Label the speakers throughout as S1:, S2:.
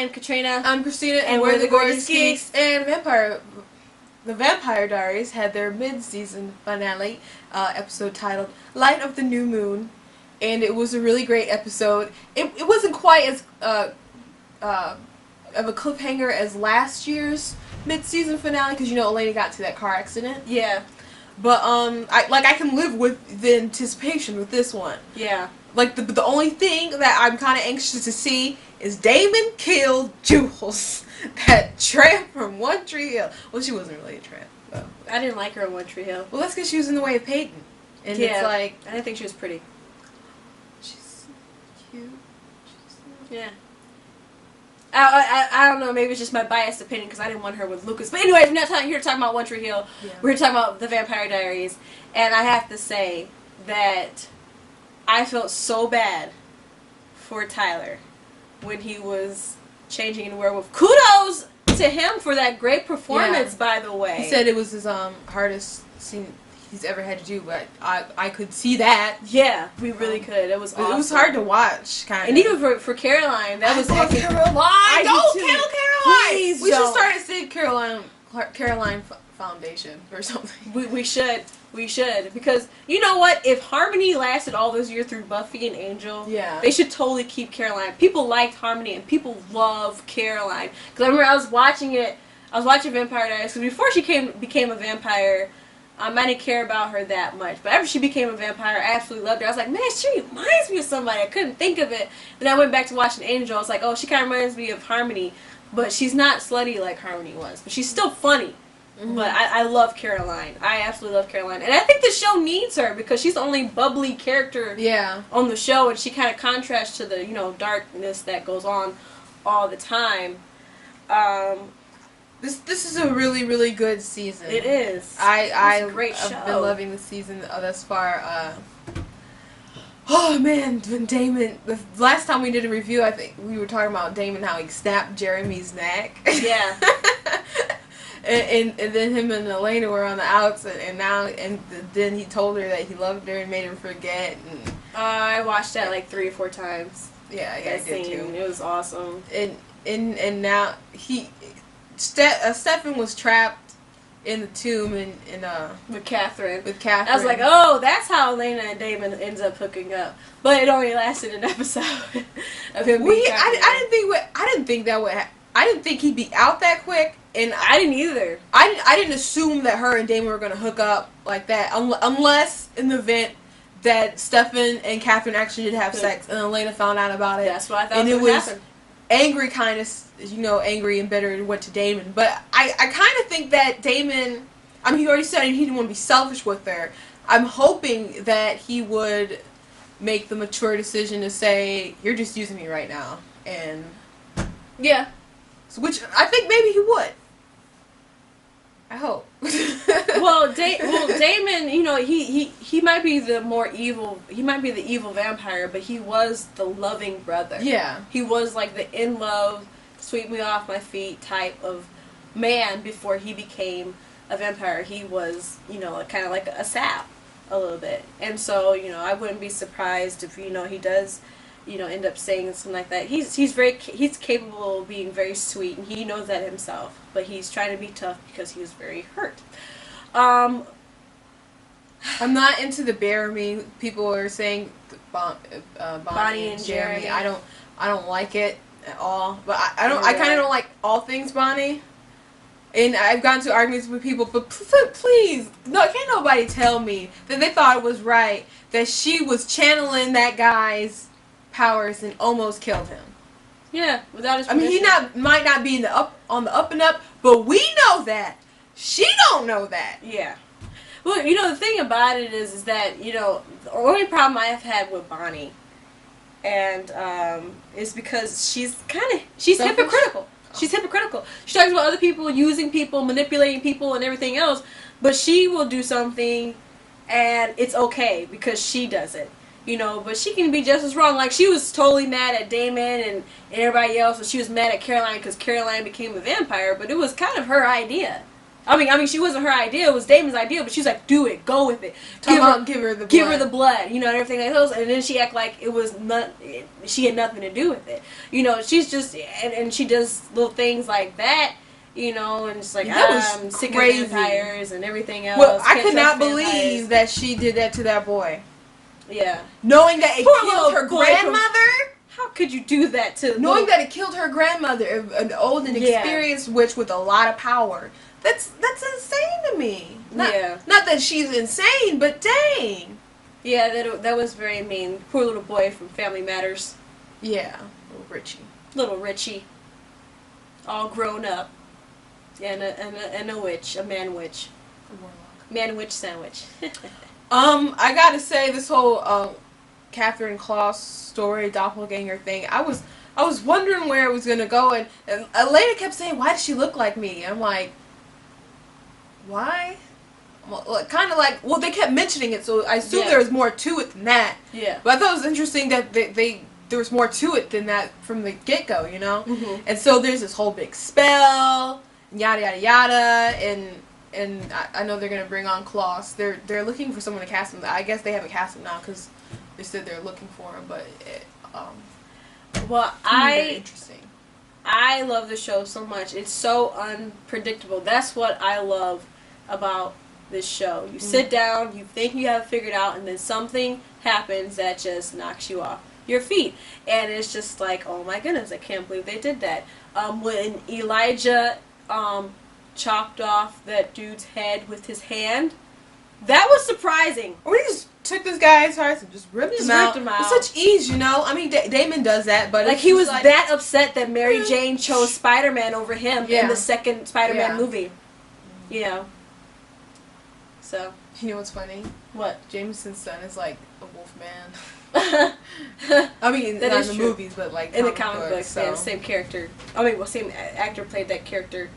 S1: am Katrina.
S2: I'm Christina, and we're the Gorgeous Geeks. And the Vampire Diaries had their mid-season finale episode titled Light of the New Moon, and it was a really great episode. It wasn't quite as of a cliffhanger as last year's mid-season finale, because Elena got to that car accident.
S1: Yeah.
S2: But I can live with the anticipation with this one.
S1: Yeah.
S2: Like, the only thing that I'm kind of anxious to see is Damon killed Jules, that tramp from One Tree Hill. Well, she wasn't really a tramp, though.
S1: I didn't like her on One Tree Hill.
S2: Well, that's because she was in the way of Peyton. And
S1: yeah.
S2: It's like...
S1: I didn't think she was pretty.
S2: She's cute.
S1: Yeah. I don't know, maybe it's just my biased opinion because I didn't want her with Lucas. But anyways, we're not here to talk about One Tree Hill.
S2: Yeah.
S1: We're here to talk about the Vampire Diaries. And I have to say that I felt so bad for Tyler when he was changing into werewolf. Kudos to him for that great performance, by the way.
S2: He said it was his hardest scene he's ever had to do, but I could see that.
S1: Yeah, we really could. It was awesome.
S2: It was hard to watch, kind of.
S1: And even for Caroline, that was
S2: Caroline! Don't kill Caroline!
S1: Please
S2: we
S1: don't.
S2: should start a Sid Caroline Foundation or something.
S1: We should. We should. Because, you know what? If Harmony lasted all those years through Buffy and Angel,
S2: yeah,
S1: they should totally keep Caroline. People liked Harmony, and people love Caroline. Because I remember I was watching Vampire Diaries, because before she became a vampire, I didn't care about her that much. But after she became a vampire, I absolutely loved her. I was like, man, she reminds me of somebody. I couldn't think of it. Then I went back to watching Angel. I was like, oh, she kind of reminds me of Harmony. But she's not slutty like Harmony was. But she's still funny. Mm-hmm. But I love Caroline. I absolutely love Caroline. And I think the show needs her because she's the only bubbly character on the show. And she kind of contrasts to the, darkness that goes on all the time.
S2: This is a really, really good season.
S1: It is.
S2: It's a
S1: great show.
S2: I've been loving the season thus far. Oh man, when Damon, the last time we did a review, I think we were talking about Damon, how he snapped Jeremy's neck.
S1: Yeah.
S2: and then him and Elena were on the outs, and then he told her that he loved her and made her forget. And
S1: I watched that like 3 or 4 times.
S2: Yeah, I did too.
S1: It was awesome.
S2: And now Stefan was trapped in the tomb
S1: with Catherine.
S2: I
S1: was like, oh, that's how Elena and Damon ends up hooking up. But it only lasted an episode of him being
S2: I didn't think he'd be out that quick, and
S1: I didn't either.
S2: I didn't assume that her and Damon were going to hook up like that, unless in the event that Stefan and Catherine actually did have sex, and Elena found out about it.
S1: That's what I thought would happen.
S2: Angry kind of, angry and bitter, and went to Damon. But I kind of think that Damon, he already said he didn't want to be selfish with her. I'm hoping that he would make the mature decision to say, you're just using me right now. And
S1: yeah.
S2: Which I think maybe he would. I hope.
S1: well, Damon, he might be the more evil. He might be the evil vampire, but he was the loving brother.
S2: Yeah.
S1: He was like the in love, sweep me off my feet type of man before he became a vampire. He was, kind of like a sap a little bit, and so I wouldn't be surprised if he does. End up saying something like that. He's capable of being very sweet, and he knows that himself. But he's trying to be tough because he was very hurt.
S2: I'm not into the bear me. People are saying Bonnie and Jeremy. I don't like it at all. But I kind of don't like all things Bonnie. And I've gotten into arguments with people, but please, can't nobody tell me that they thought it was right that she was channeling that guy's powers and almost killed him.
S1: Yeah, without his permission.
S2: He might not be on the up and up, but we know that. She don't know that.
S1: Yeah. Well, the thing about it is that, the only problem I have had with Bonnie and is because she's hypocritical. She's hypocritical. She talks about other people using people, manipulating people, and everything else, but she will do something and it's okay because she does it. But she can be just as wrong. Like, she was totally mad at Damon and everybody else, and she was mad at Caroline because Caroline became a vampire, but it was kind of her idea. I mean, she wasn't her idea. It was Damon's idea, but she's like, "Do it, go with it.
S2: Give her the blood,
S1: you know, and everything like those." And then she act like it was not. She had nothing to do with it. You know, she's just and she does little things like that. You know, and it's like I'm sick of vampires and everything else.
S2: Well, I could not believe that she did that to that boy.
S1: Yeah,
S2: knowing that it killed her grandmother.
S1: How could you do that to?
S2: Knowing that it killed her grandmother, an old and experienced witch with a lot of power. That's insane to me. Not that she's insane, but dang.
S1: Yeah, that was very mean. Poor little boy from Family Matters.
S2: Yeah, little Richie.
S1: All grown up. And a witch, a man witch.
S2: A warlock.
S1: Man witch sandwich.
S2: I gotta say, this whole Catherine Klaus story, doppelganger thing, I was wondering where it was gonna go, and Elena kept saying, "Why does she look like me?" I'm like, why? Well, kind of like, well, they kept mentioning it, so I assume there was more to it than that.
S1: Yeah.
S2: But I thought it was interesting that there was more to it than that from the get-go, you know?
S1: Mm-hmm.
S2: And so there's this whole big spell, yada, yada, yada, and I know they're going to bring on Klaus. They're looking for someone to cast him. I guess they haven't cast him now because they said they're looking for him, but very interesting.
S1: I love the show so much. It's so unpredictable. That's what I love about this show. You sit down, you think you have it figured out, and then something happens that just knocks you off your feet. And it's just like, oh my goodness, I can't believe they did that. When Elijah chopped off that dude's head with his hand, that was surprising.
S2: Or he just took this guy's heart and just ripped him out. With such ease, you know? I mean, Damon does that, but
S1: like, he was that upset that Mary Jane chose Spider-Man over him in the second Spider-Man movie. You know? So.
S2: You know what's funny?
S1: What?
S2: Jameson's son is like a wolf man. I mean, not in the movies, but like
S1: in the comic books. So. Yeah, same character. I mean, well, same actor played that character.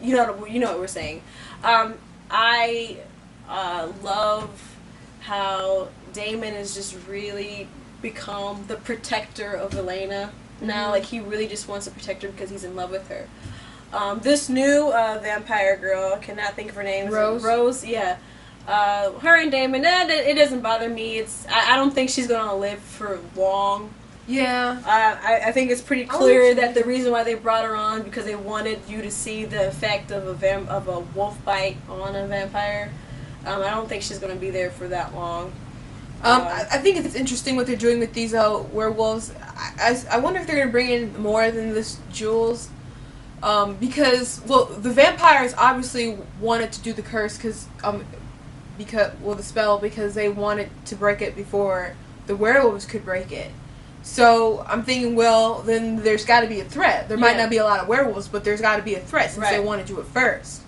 S1: You know what we're saying. I love how Damon has just really become the protector of Elena now. Mm-hmm. Like, he really just wants to protect her because he's in love with her. This new vampire girl, I cannot think of her name. Rose, yeah. Her and Damon, it doesn't bother me. I don't think she's going to live for long.
S2: Yeah.
S1: I think it's pretty clear that the reason why they brought her on because they wanted you to see the effect of a wolf bite on a vampire. I don't think she's going to be there for that long.
S2: I think it's interesting what they're doing with these werewolves. I wonder if they're going to bring in more than this Jules. Because, well, the vampires obviously wanted to do the curse the spell, because they wanted to break it before the werewolves could break it. So I'm thinking, well, then there's got to be a threat. There might not be a lot of werewolves, but there's got to be a threat since they want to do it first.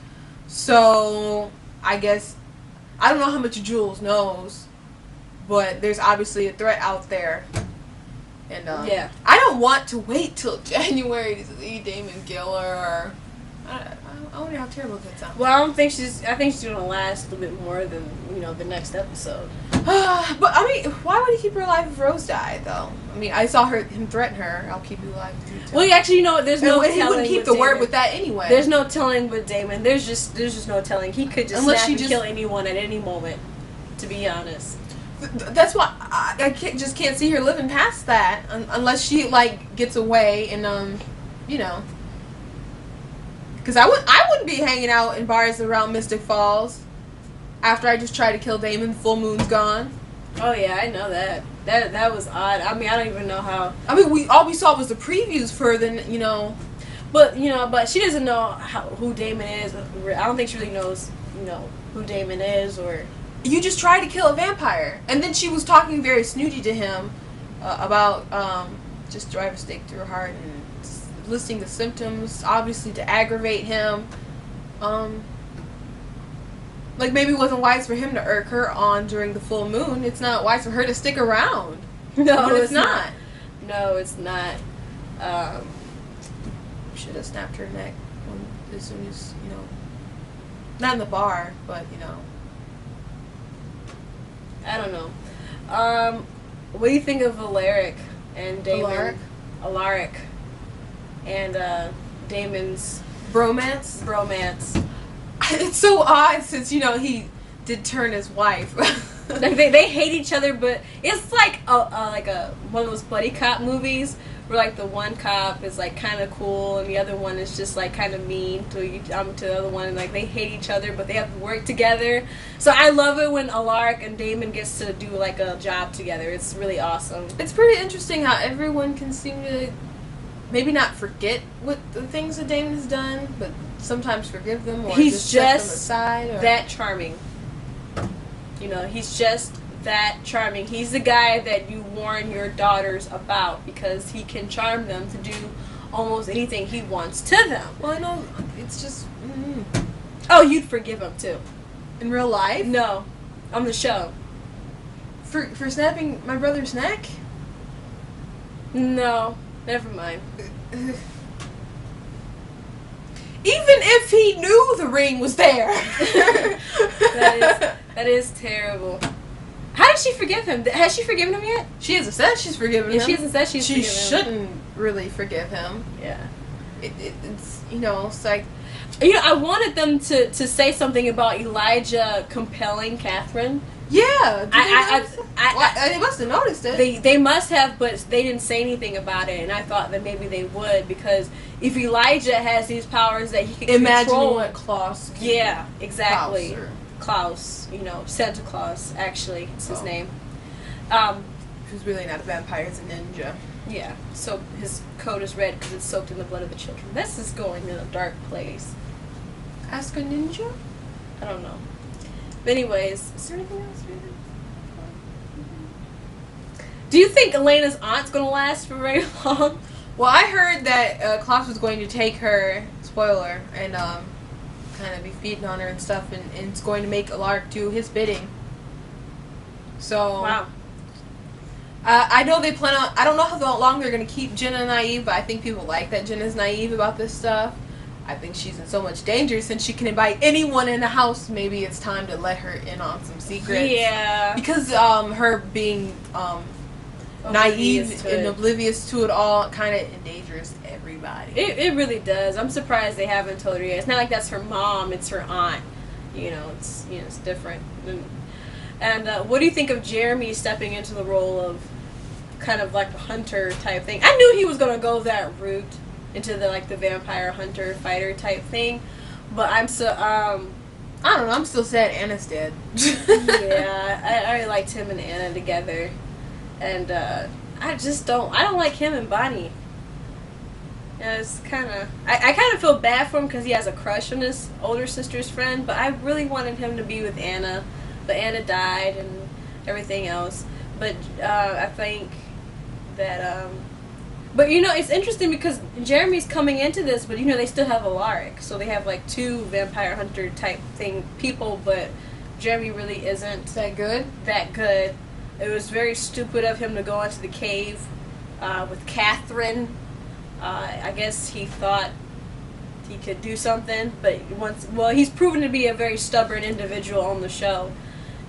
S2: So I guess, I don't know how much Jules knows, but there's obviously a threat out there. And I don't want to wait till January to see Damon Giller. I wonder how terrible that sounds.
S1: Well, I think she's gonna last a little bit more than the next episode.
S2: But I mean, why would he keep her alive if Rose died, though? I mean, I saw him threaten her. I'll keep you alive.
S1: Well, actually, there's no telling.
S2: He wouldn't keep the word with that anyway.
S1: There's no telling with Damon. There's just no telling. He could just snap and kill anyone at any moment. To be honest.
S2: That's why I just can't see her living past that unless she gets away and because I wouldn't be hanging out in bars around Mystic Falls after I just tried to kill Damon. Full moon's gone.
S1: Oh yeah, I know that. That was odd. I mean, I don't even know how.
S2: I mean, all we saw was the previews for
S1: but she doesn't know who Damon is. I don't think she really knows who Damon is or.
S2: You just tried to kill a vampire. And then she was talking very snooty to him about just drive a stake through her heart and listing the symptoms, obviously to aggravate him. Maybe it wasn't wise for him to irk her on during the full moon. It's not wise for her to stick around.
S1: No,
S2: it's not.
S1: No, it's not.
S2: Should have snapped her neck as soon as, not in the bar, but,
S1: I don't know. What do you think of Alaric and Damon? Alaric and Damon's
S2: bromance. It's so odd since, he did turn his wife.
S1: Like they hate each other, but it's like a one of those buddy cop movies where like the one cop is like kind of cool and the other one is just like kind of mean to the other one, and like they hate each other but they have to work together. So I love it when Alaric and Damon gets to do like a job together. It's really awesome.
S2: It's pretty interesting how everyone can seem to maybe not forget what the things that Damon has done, but sometimes forgive them or
S1: He's
S2: just set them aside. Or...
S1: that charming. He's just that charming. He's the guy that you warn your daughters about because he can charm them to do almost anything he wants to them.
S2: Well, I know, it's just...
S1: Oh, you'd forgive him, too.
S2: In real life?
S1: No. On the show.
S2: For snapping my brother's neck?
S1: No. Never mind.
S2: Even if he knew the ring was there.
S1: That is terrible. How did she forgive him? Has she forgiven him yet?
S2: She hasn't said she's forgiven him.
S1: She hasn't said she's forgiven him.
S2: She shouldn't really forgive him.
S1: Yeah.
S2: It's, it's like...
S1: I wanted them to say something about Elijah compelling Catherine.
S2: Yeah. They must have noticed it.
S1: They must have, but they didn't say anything about it, and I thought that maybe they would, because if Elijah has these powers that he can
S2: imagine
S1: control...
S2: what Klaus...
S1: Yeah, exactly.
S2: Klaus,
S1: Santa Claus, actually, it's his name.
S2: Who's really not a vampire, he's a ninja.
S1: Yeah, so his coat is red because it's soaked in the blood of the children. This is going in a dark place.
S2: Ask a ninja?
S1: I don't know. But anyways, is there anything else? Do you think Elena's aunt's going to last for very long?
S2: Well, I heard that Klaus was going to take her, spoiler, and kind of be feeding on her and stuff, and it's going to make Alaric do his bidding. So...
S1: Wow.
S2: I know they plan on... I don't know how long they're going to keep Jenna naive, but I think people like that Jenna's naive about this stuff. I think she's in so much danger since she can invite anyone in the house. Maybe it's time to let her in on some secrets.
S1: Yeah.
S2: Because her being naive and oblivious to it all kind of endangers everybody.
S1: It really does. I'm surprised they haven't told her yet. It's not like that's her mom, it's her aunt. It's different. And what do you think of Jeremy stepping into the role of kind of like a hunter type thing? I knew he was going to go that route into the vampire hunter fighter type thing, but I'm so I
S2: don't know. I'm still sad Anna's dead.
S1: Yeah, I really liked him and Anna together, and I don't like him and Bonnie. It's kind of I kind of feel bad for him because he has a crush on his older sister's friend, but I really wanted him to be with Anna. But Anna died and everything else. But I think that... but, it's interesting because Jeremy's coming into this, but, they still have Alaric. So they have, two vampire hunter type thing people, but Jeremy really isn't...
S2: That good?
S1: That good. It was very stupid of him to go into the cave with Catherine. I guess he thought he could do something, but he's proven to be a very stubborn individual on the show.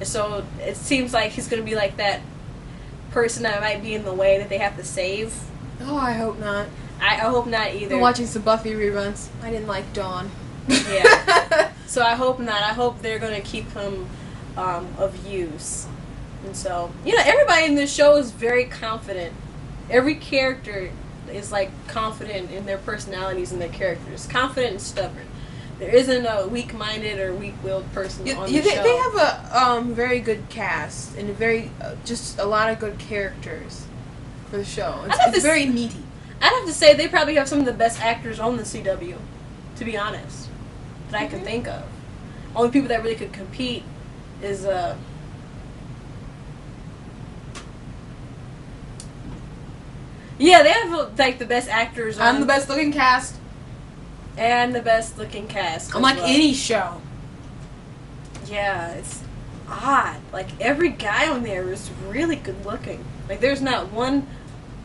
S1: So it seems like he's going to be like that person that might be in the way that they have to save.
S2: Oh, I hope not.
S1: I hope not either.
S2: I'm watching some Buffy reruns. I didn't like Dawn.
S1: Yeah. So I hope not. I hope they're going to keep him of use. And so, everybody in this show is very confident. Every character is confident in their personalities and their characters. Confident and stubborn. There isn't a weak-minded or weak-willed person on the show.
S2: They have a very good cast and just a lot of good characters for the show. It's very meaty.
S1: I'd have to say they probably have some of the best actors on the CW, to be honest, that I can think of. Only people that really could compete is yeah, they have the best actors on.
S2: And the best looking cast.
S1: And the best looking cast.
S2: Unlike any show.
S1: Yeah, it's odd. Every guy on there is really good looking. There's not one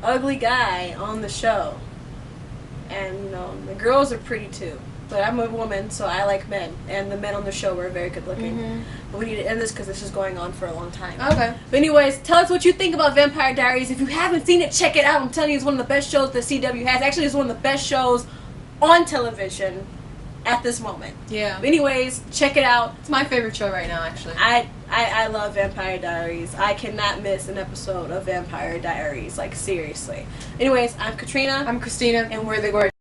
S1: ugly guy on the show. And, the girls are pretty too. But I'm a woman, so I like men. And the men on the show are very good looking. Mm-hmm. But we need to end this because this is going on for a long time.
S2: Okay.
S1: But anyways, tell us what you think about Vampire Diaries. If you haven't seen it, check it out. I'm telling you, it's one of the best shows the CW has. Actually, it's one of the best shows on television. at this moment.
S2: Yeah.
S1: But anyways, check it out.
S2: It's my favorite show right now, actually.
S1: I love Vampire Diaries. I cannot miss an episode of Vampire Diaries. Like, seriously. Anyways, I'm Katrina.
S2: I'm Christina.
S1: And we're the Gorgeous.